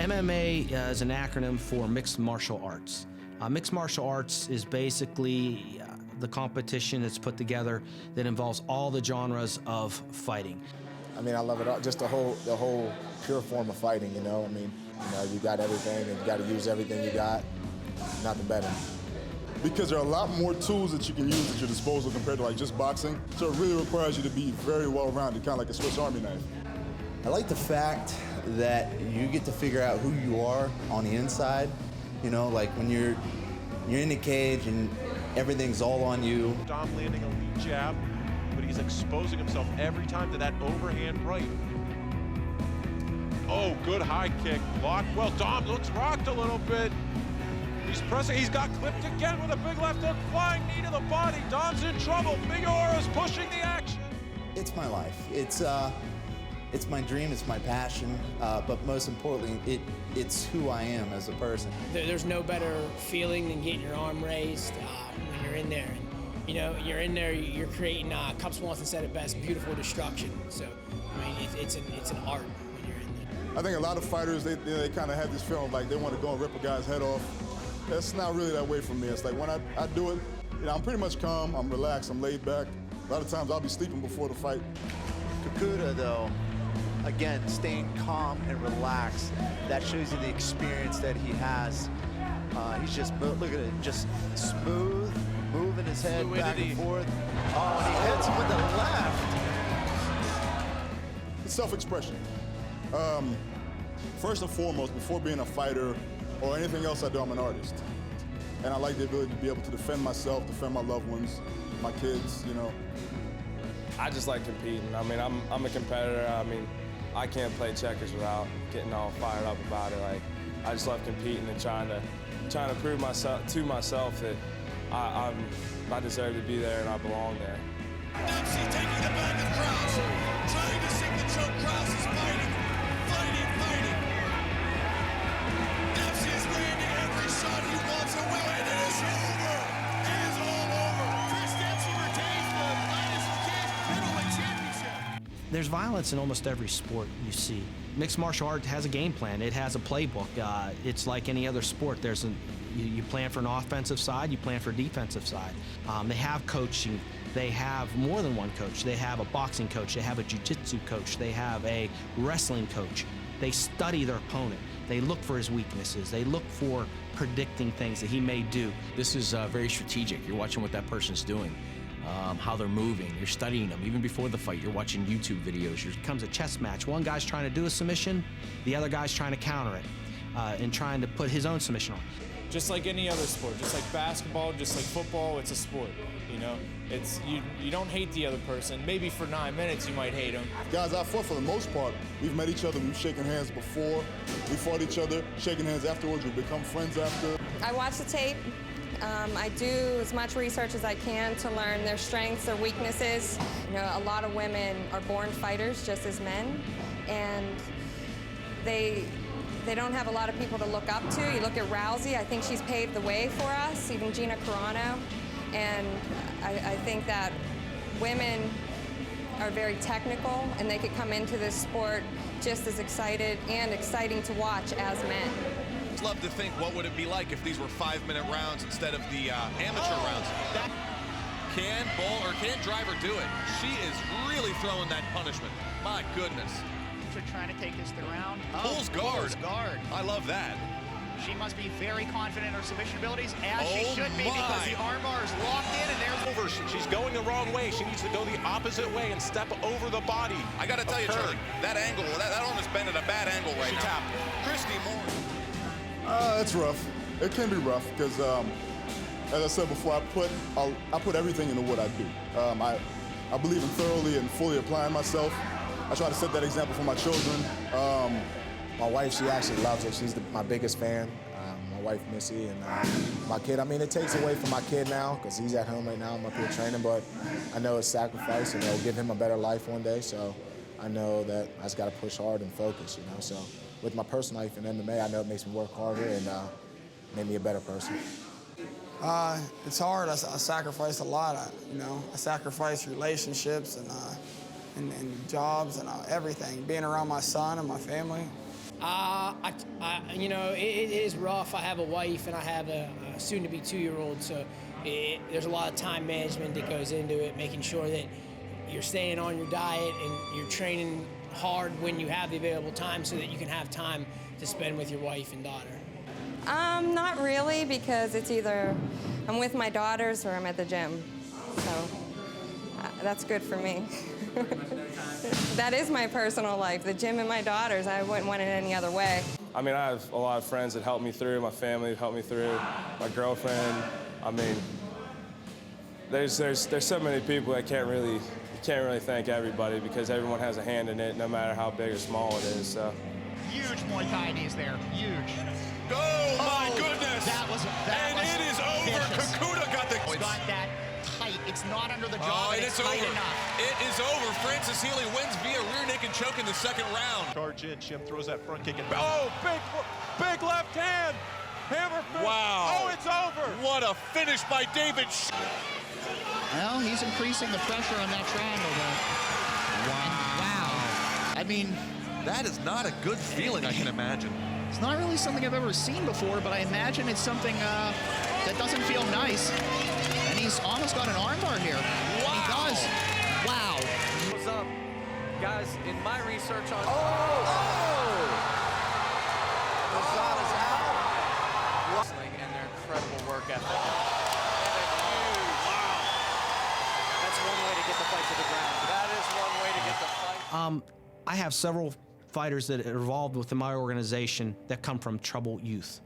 MMA is an acronym for mixed martial arts. Mixed martial arts is basically the competition that's put together that involves all the genres of fighting. I mean, I love it all, just the whole pure form of fighting, you know? I mean, you got everything and you got to use everything you got, nothing better. Because there are a lot more tools that you can use at your disposal compared to like just boxing. So it really requires you to be very well-rounded, kind of like a Swiss Army knife. I like the fact that you get to figure out who you are on the inside. You know, like when you're in the cage and everyth's all on you. Dom landing a lead jab, but he's exposing himself every time to that overhand right. Oh, good high kick, blocked. Well, Dom looks rocked a little bit. He's pressing, he's got clipped again with a big left hook, flying knee to the body. Dom's in trouble, Figueroa's pushing the action. It's my life. It's my dream, it's my passion, but most importantly, it's who I am as a person. There's no better feeling than getting your arm raised when you're in there. And, you know, you're in there, you're creating, Cup Swanson said it best, beautiful destruction. So, I mean, it's an art when you're in there. I think a lot of fighters, they kind of have this feeling like they want to go and rip a guy's head off. That's not really that way for me. It's like when I do it, you know, I'm pretty much calm, I'm relaxed, I'm laid back. A lot of times I'll be sleeping before the fight. Cucuta, though, again, staying calm and relaxed. That shows you the experience that he has. He's just, look at it, just smooth, moving his head back and forth. Oh, and he hits him with the left. It's self-expression. First and foremost, before being a fighter or anything else I do, I'm an artist. And I like the ability to be able to defend myself, defend my loved ones, my kids, you know. I just like competing. I mean, I'm a competitor. I mean, I can't play checkers without getting all fired up about it. Like, I just love competing and trying to prove to myself that I deserve to be there and I belong there. Dempsey taking the back of Krause, trying to sink the choke. Krause is fighting. Dempsey is landing every shot he wants to win, and it is over. It is all over. Chris Dempsey retains the middleweight championship. There's violence in almost every sport you see. Mixed martial art has a game plan. It has a playbook. It's like any other sport. You plan for an offensive side, you plan for a defensive side. They have coaching. They have more than one coach. They have a boxing coach. They have a jiu-jitsu coach. They have a wrestling coach. They study their opponent. They look for his weaknesses. They look for predicting things that he may do. This is very strategic. You're watching what that person's doing. How they're moving, you're studying them. Even before the fight, you're watching YouTube videos. Here comes a chess match. One guy's trying to do a submission, the other guy's trying to counter it, and trying to put his own submission on. Just like any other sport, just like basketball, just like football, it's a sport, you know? It's, you don't hate the other person. Maybe for 9 minutes you might hate them. Guys, I fought for the most part. We've met each other, we've shaken hands before, we fought each other, shaking hands afterwards, we've become friends after. I watch the tape. I do as much research as I can to learn their strengths, their weaknesses. You know, a lot of women are born fighters just as men, and they don't have a lot of people to look up to. You look at Rousey, I think she's paved the way for us, even Gina Carano, and I think that women are very technical, and they could come into this sport just as excited and exciting to watch as men. I'd love to think what would it be like if these were 5-minute rounds instead of the amateur rounds. Can Driver do it? She is really throwing that punishment. My goodness. Trying to take this to the round. Pulls guard. I love that. She must be very confident in her submission abilities, as she should be, because the armbar is locked in, and there's over. She's going the wrong way. She needs to go the opposite way and step over the body. I got to tell you, Charlie, that angle, that arm is bent at a bad angle right now. She tapped. Christy Moore. It's rough. It can be rough because, as I said before, I put everything into what I do. I believe in thoroughly and fully applying myself. I try to set that example for my children. My wife, she actually loves it. She's my biggest fan. My wife, Missy, and my kid. I mean, it takes away from my kid now because he's at home right now. I'm up here training, but I know it's sacrifice, and it'll give him a better life one day. So I know that I just got to push hard and focus, you know. So with my personal life in MMA, I know it makes me work harder and made me a better person. It's hard. I sacrifice a lot. I sacrifice relationships and jobs and everything. Being around my son and my family. You know, it is rough. I have a wife and I have a soon-to-be 2-year-old, so there's a lot of time management that goes into it, making sure that you're staying on your diet and you're training hard when you have the available time so that you can have time to spend with your wife and daughter. Not really, because it's either I'm with my daughters or I'm at the gym. So that's good for me. That is my personal life, the gym and my daughters. I wouldn't want it any other way. I mean, I have a lot of friends that help me through, my family helped me through, my girlfriend. I mean, there's so many people that can't really thank everybody, because everyone has a hand in it, no matter how big or small it is. So. Huge Muay Thai knees there, huge. Oh my goodness! That was it is over. Cucuta got the. It's got that tight. It's not under the jaw, but it's tight over. enough. It is over. Francis Healy wins via rear naked choke in the second round. Charge in. Chip throws that front kick and oh, big left hand. Hammer fist. Wow. Oh, it's over. What a finish by David. Well, he's increasing the pressure on that triangle there. Wow. I mean, that is not a good feeling, I can imagine. It's not really something I've ever seen before, but I imagine it's something that doesn't feel nice. And he's almost got an armbar here. Wow. And he does. Wow. What's up? Guys, in my research on... Lozada's out. Wrestling and their incredible work ethic. And a huge... Wow. That's one way to get the fight to the ground. That is one way to get the fight. I have several fighters that are involved within my organization that come from troubled youth.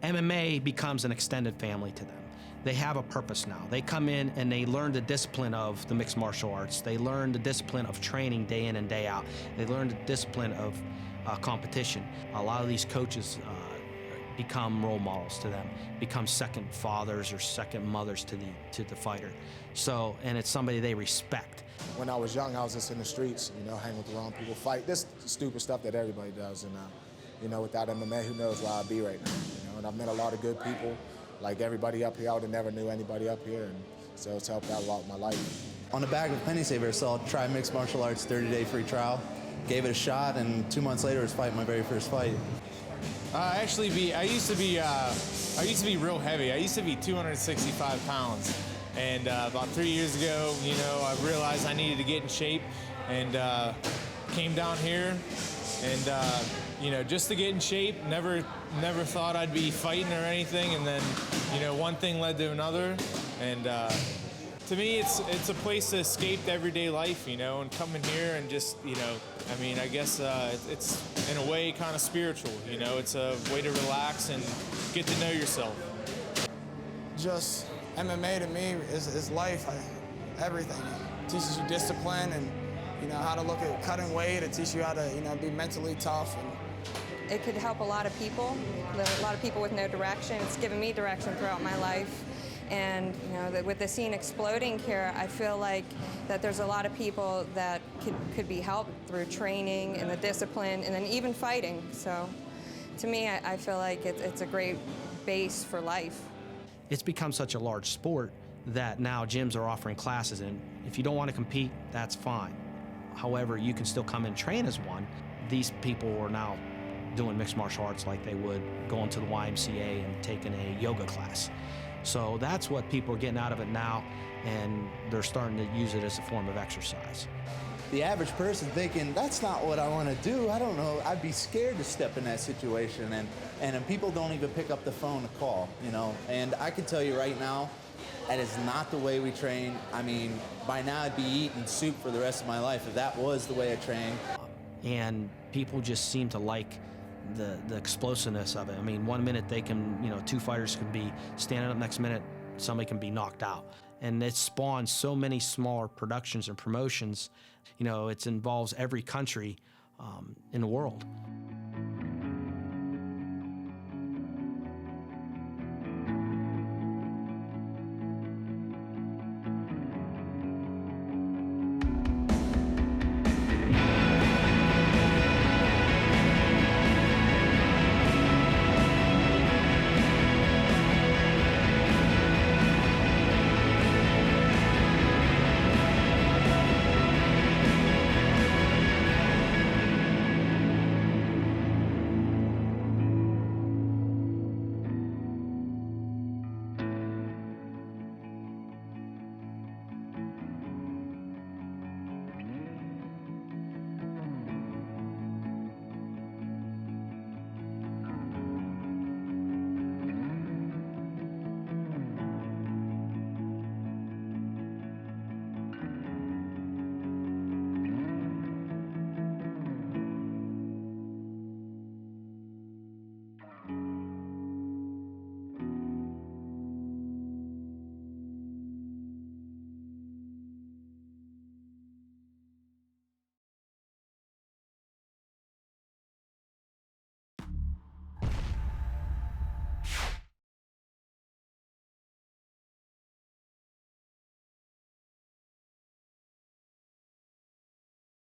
MMA becomes an extended family to them. They have a purpose now. They come in and they learn the discipline of the mixed martial arts. They learn the discipline of training day in and day out. They learn the discipline of competition. A lot of these coaches become role models to them, become second fathers or second mothers to the fighter. So, and it's somebody they respect. When I was young, I was just in the streets, you know, hanging with the wrong people, fight. This stupid stuff that everybody does. And, you know, without MMA, who knows where I'd be right now. You know, and I've met a lot of good people. Like everybody up here, I would have never knew anybody up here. And so it's helped out a lot in my life. On the back of Penny Saver, I saw try mixed martial arts 30-day free trial. Gave it a shot, and 2 months later, I was fighting my very first fight. I used to be real heavy. I used to be 265 pounds. And about 3 years ago, you know, I realized I needed to get in shape and came down here and, you know, just to get in shape. Never thought I'd be fighting or anything. And then, you know, one thing led to another. And to me, it's a place to escape everyday life, you know, and coming here and just, you know, I mean, I guess it's in a way kind of spiritual, you know. It's a way to relax and get to know yourself. Just MMA to me is life, everything. It teaches you discipline and, you know, how to look at cutting weight. It teaches you how to, you know, be mentally tough. And it could help a lot of people with no direction. It's given me direction throughout my life. And, you know, with the scene exploding here, I feel like that there's a lot of people that could be helped through training and the discipline and then even fighting. So to me, I feel like it's a great base for life. It's become such a large sport that now gyms are offering classes, and if you don't want to compete, that's fine. However, you can still come and train as one. These people are now doing mixed martial arts like they would going to the YMCA and taking a yoga class. So that's what people are getting out of it now, and they're starting to use it as a form of exercise. The average person thinking, that's not what I want to do. I don't know. I'd be scared to step in that situation. And people don't even pick up the phone to call, you know. And I can tell you right now, that is not the way we train. I mean, by now I'd be eating soup for the rest of my life if that was the way I trained. And people just seem to like the explosiveness of it. I mean, 1 minute they can, you know, two fighters can be standing up, next minute somebody can be knocked out. And it spawns so many smaller productions and promotions. You know, it involves every country in the world.